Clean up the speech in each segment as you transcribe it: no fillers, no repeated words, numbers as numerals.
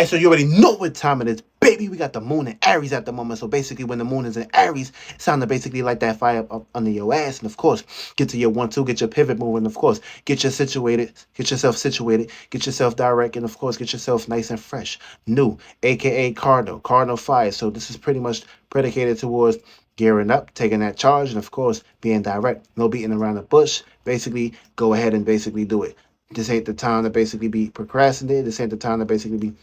So you already know what time it is, baby. We got the moon in Aries at the moment. So basically, when the moon is in Aries, it's time to basically light that fire up under your ass. And of course, get to your 1-2, get your pivot moving. Of course, get yourself situated, get yourself direct, and of course, get yourself nice and fresh, new, aka Cardinal fire. So this is pretty much predicated towards gearing up, taking that charge, and of course, being direct. No beating around the bush. Basically, go ahead and basically do it. This ain't the time to basically be procrastinating. This ain't the time to basically be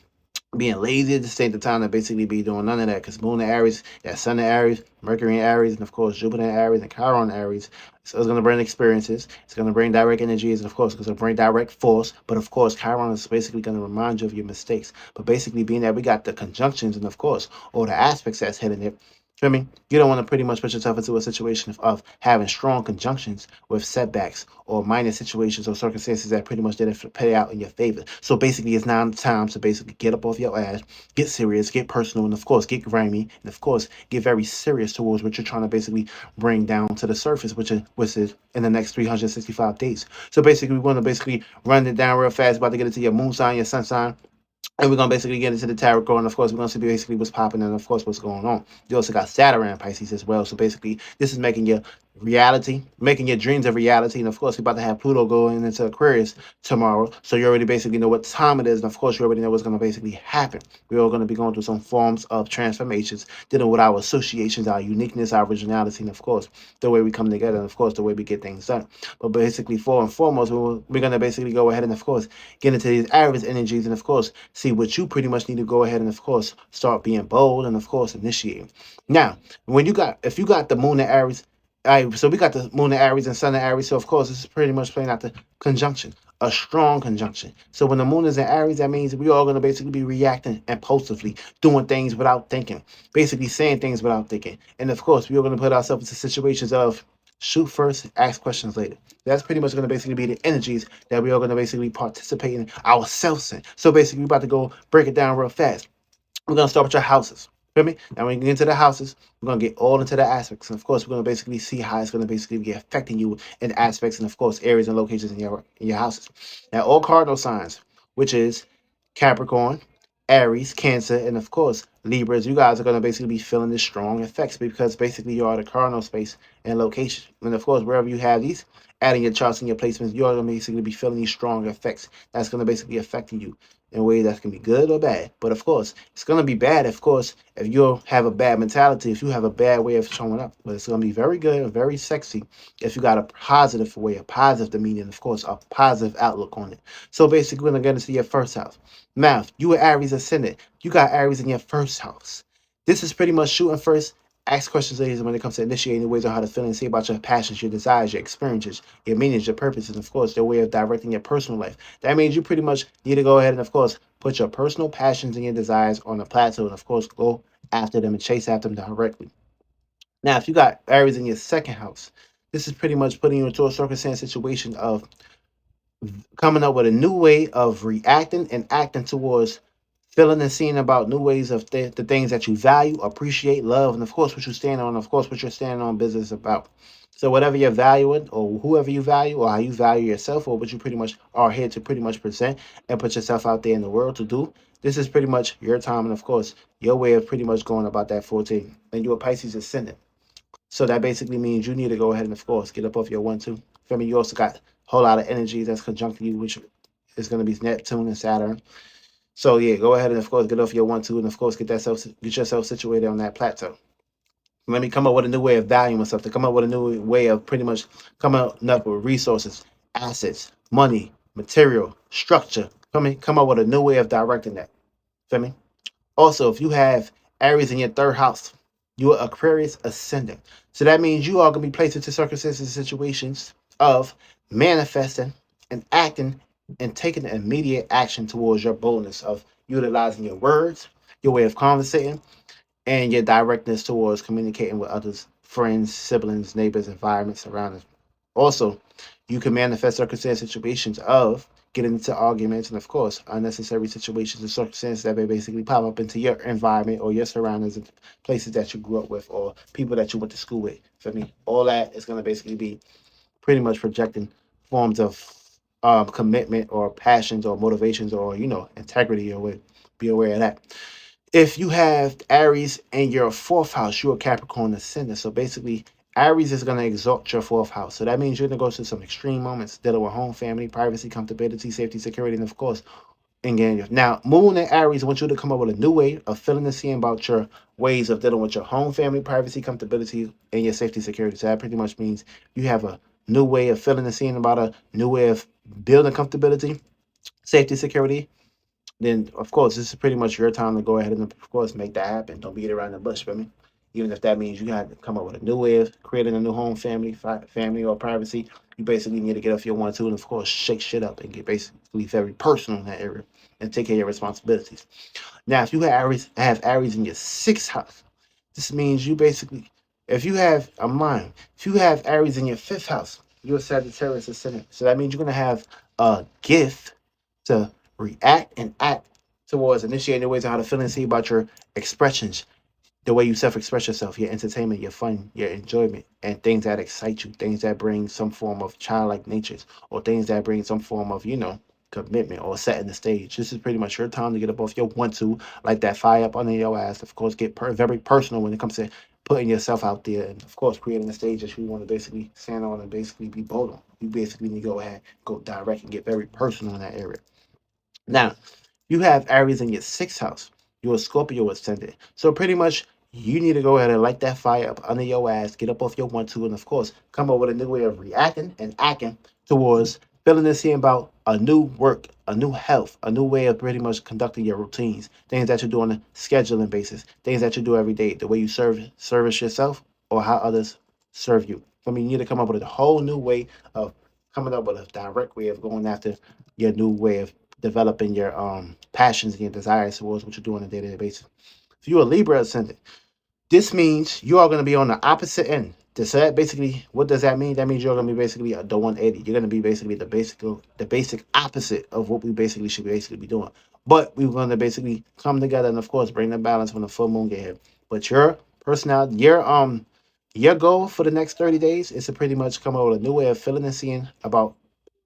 being lazy at the same time to basically be doing none of that because Moon in Aries, that Sun in Aries, Mercury in Aries, and of course Jupiter in Aries and Chiron in Aries. So it's going to bring experiences. It's going to bring direct energies, and of course, it's going to bring direct force. But of course, Chiron is basically going to remind you of your mistakes. But basically, being that we got the conjunctions and of course all the aspects that's hitting it. Feel me? You don't want to pretty much put yourself into a situation of having strong conjunctions with setbacks or minor situations or circumstances that pretty much didn't play out in your favor. So basically, it's now time to basically get up off your ass, get serious, get personal, and of course, get grimy, and of course, get very serious towards what you're trying to basically bring down to the surface, which is in the next 365 days. So basically, we want to basically run it down real fast. About to get into your moon sign, your sun sign, and we're gonna basically get into the tarot card, and of course, we're gonna see basically what's popping, and of course, what's going on. You also got Saturn and Pisces as well. So basically, this is making your reality, making your dreams a reality. And of course, we're about to have Pluto going into Aquarius tomorrow. So you already basically know what time it is, and of course, you already know what's gonna basically happen. We're all gonna be going through some forms of transformations, dealing with our associations, our uniqueness, our originality, and of course, the way we come together, and of course, the way we get things done. But basically, for and foremost, we're gonna basically go ahead and of course get into these Aries energies, and of course see what you pretty much need to go ahead and of course start being bold and of course initiating. Now, when you got if you got the moon in Aries, all right, so we got the moon in Aries and sun in Aries, so of course this is pretty much playing out the conjunction, a strong conjunction. So when the moon is in Aries, that means we all gonna basically be reacting impulsively, doing things without thinking, basically saying things without thinking. And of course, we are gonna put ourselves into situations of shoot first, ask questions later. That's pretty much going to basically be the energies that we are going to basically participate in ourselves in. So basically, we're about to go break it down real fast. We're going to start with your houses. Feel me? Now, when you get into the houses, we're going to get all into the aspects. And of course, we're going to basically see how it's going to basically be affecting you in aspects and, of course, areas and locations in your houses. Now, all cardinal signs, which is Capricorn, Aries, Cancer, and of course, Libras, you guys are going to basically be feeling the strong effects because basically you are the cardinal space and location. And of course, wherever you have these, adding your charts and your placements, you're going to basically be feeling these strong effects. That's going to basically affecting you in a way that can be good or bad. But of course, it's going to be bad, of course, if you have a bad mentality, if you have a bad way of showing up. But it's going to be very good and very sexy if you got a positive way, a positive demeanor, and of course, a positive outlook on it. So basically, we're going to get into your first house. Math, you were Aries ascendant. You got Aries in your first house. This is pretty much shooting first. Ask questions later when it comes to initiating ways on how to feel and see about your passions, your desires, your experiences, your meanings, your purposes, and of course, your way of directing your personal life. That means you pretty much need to go ahead and, of course, put your personal passions and your desires on a plateau and, of course, go after them and chase after them directly. Now, if you got Aries in your second house, this is pretty much putting you into a circumstance situation of coming up with a new way of reacting and acting towards feeling and seeing about new ways of the things that you value, appreciate, love, and of course what you stand on, of course what you're standing on business about. So whatever you're valuing or whoever you value or how you value yourself or what you pretty much are here to pretty much present and put yourself out there in the world to do, this is pretty much your time and of course your way of pretty much going about that 14. And you're a Pisces ascendant. So that basically means you need to go ahead and of course get up off your 1-2. For me, you also got a whole lot of energy that's conjuncting you, which is going to be Neptune and Saturn. So yeah, go ahead and of course get off your 1-2 and of course get yourself situated on that plateau. Let me come up with a new way of valuing something. Come up with a new way of pretty much coming up with resources, assets, money, material, structure. Come up with a new way of directing that. Feel me? Also, if you have Aries in your third house, you are Aquarius ascendant. So that means you are going to be placed into circumstances and situations of manifesting and acting and taking immediate action towards your boldness of utilizing your words, your way of conversating, and your directness towards communicating with others, friends, siblings, neighbors, environments around us. Also, you can manifest circumstance situations of getting into arguments and, of course, unnecessary situations and circumstances that may basically pop up into your environment or your surroundings and places that you grew up with or people that you went to school with. For me, all that is going to basically be pretty much projecting forms of commitment or passions or motivations or integrity or what. Be aware of that. If you have Aries in your fourth house, you're a Capricorn ascendant. So basically, Aries is going to exalt your fourth house. So that means you're going to go through some extreme moments dealing with home, family, privacy, comfortability, safety, security, and of course, engage. Now, Moon and Aries want you to come up with a new way of feeling and seeing about your ways of dealing with your home, family, privacy, comfortability, and your safety, security. So that pretty much means you have a new way of feeling and seeing about a new way of building comfortability, safety, security, then of course this is pretty much your time to go ahead and of course make that happen. Don't beat around the bush for me. Even if that means you got to come up with a new way of creating a new home, family or privacy, you basically need to get off your 1 2 and of course shake shit up and get basically very personal in that area and take care of your responsibilities. Now, if you have Aries in your sixth house, this means you basically, if you have a mind, if you have Aries in your fifth house, you're a Sagittarius ascendant. So that means you're gonna have a gift to react and act towards initiating ways of how to feel and see about your expressions, the way you self-express yourself, your entertainment, your fun, your enjoyment, and things that excite you, things that bring some form of childlike natures, or things that bring some form of, commitment or setting the stage. This is pretty much your time to get up off your 1 2, like that fire up under your ass. Of course, get very personal when it comes to putting yourself out there, and of course, creating a stage that you want to basically stand on and basically be bold on. You basically need to go ahead, go direct, and get very personal in that area. Now, you have Aries in your sixth house. You're a Scorpio ascendant. So pretty much you need to go ahead and light that fire up under your ass, get up off your 1 2, and of course, come up with a new way of reacting and acting towards feeling and seeing about a new work, a new health, a new way of pretty much conducting your routines, things that you do on a scheduling basis, things that you do every day, the way you service yourself or how others serve you. I mean, you need to come up with a whole new way of coming up with a direct way of going after your new way of developing your passions and your desires towards what you do on a day-to-day basis. If you're a Libra ascendant, this means you are going to be on the opposite end. So that basically, what does that mean? That means you're going to be basically the 180. You're going to be basically the basic opposite of what we basically should basically be doing. But we're going to basically come together and of course bring the balance when the full moon get here. But your personality, your goal for the next 30 days is to pretty much come up with a new way of feeling and seeing about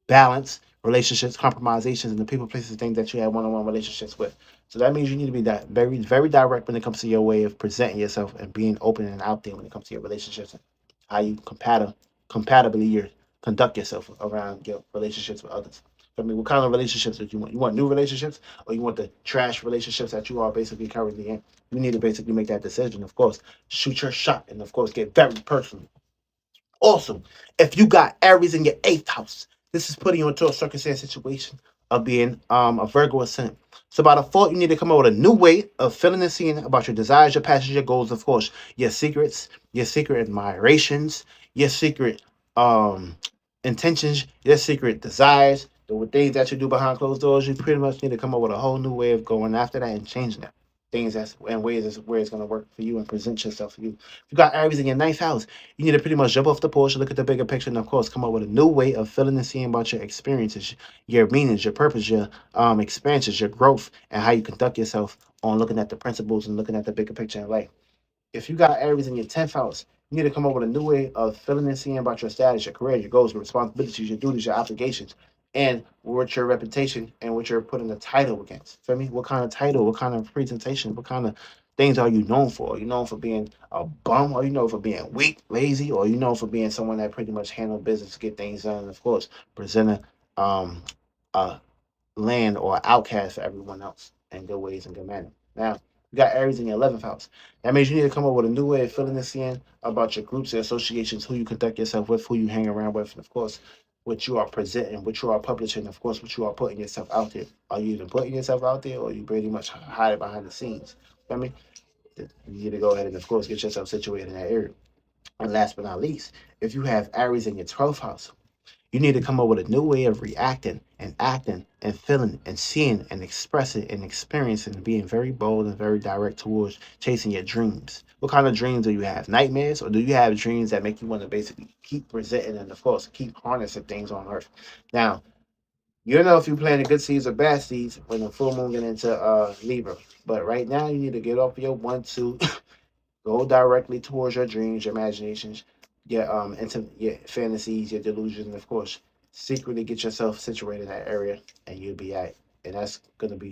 balance, relationships, compromisations, and the people, places, things that you have one-on-one relationships with. So that means you need to be that very, very direct when it comes to your way of presenting yourself and being open and out there when it comes to your relationships and how you compatibly you conduct yourself around your relationships with others. I mean, what kind of relationships do you want? You want new relationships, or you want the trash relationships that you are basically currently in? You need to basically make that decision. Of course, shoot your shot, and of course, get very personal. Also, if you got Aries in your eighth house, this is putting you into a circumstance situation of being a Virgo ascendant. So by default, you need to come up with a new way of feeling and seeing about your desires, your passions, your goals, of course, your secrets, your secret admirations, your secret um intentions, your secret desires, the things that you do behind closed doors. You pretty much need to come up with a whole new way of going after that and changing that. Things that's and ways that's where it's gonna work for you and present yourself for you. If you got Aries in your ninth house, you need to pretty much jump off the porch, look at the bigger picture, and of course, come up with a new way of feeling and seeing about your experiences, your meanings, your purpose, your expansions, your growth, and how you conduct yourself on looking at the principles and looking at the bigger picture in life. If you got Aries in your 10th house, you need to come up with a new way of feeling and seeing about your status, your career, your goals, your responsibilities, your duties, your obligations, and what your reputation and what you're putting the title against. Feel me? What kind of title, what kind of presentation, what kind of things are you known for? Are you known for being a bum? Or you known for being weak, lazy? Or you known for being someone that pretty much handle business, get things done, and of course, presenting um, a land or outcast for everyone else in good ways and good manner. Now, you got Aries in your 11th house. That means you need to come up with a new way of feeling and seeing about your groups and associations, who you conduct yourself with, who you hang around with, and of course, what you are presenting, what you are publishing, of course, what you are putting yourself out there. Are you even putting yourself out there or are you pretty much hiding behind the scenes? I mean, you need to go ahead and, of course, get yourself situated in that area. And last but not least, if you have Aries in your 12th house, you need to come up with a new way of reacting and acting and feeling and seeing and expressing and experiencing and being very bold and very direct towards chasing your dreams. What kind of dreams do you have? Nightmares? Or do you have dreams that make you want to basically keep presenting and, of course, keep harnessing things on earth? Now, you know if you're planting good seeds or bad seeds when the full moon get into Libra. But right now, you need to get off your 1 2. Go directly towards your dreams, your imaginations, your into your fantasies, your delusions, and of course, secretly get yourself situated in that area, and you'll be at. And that's gonna be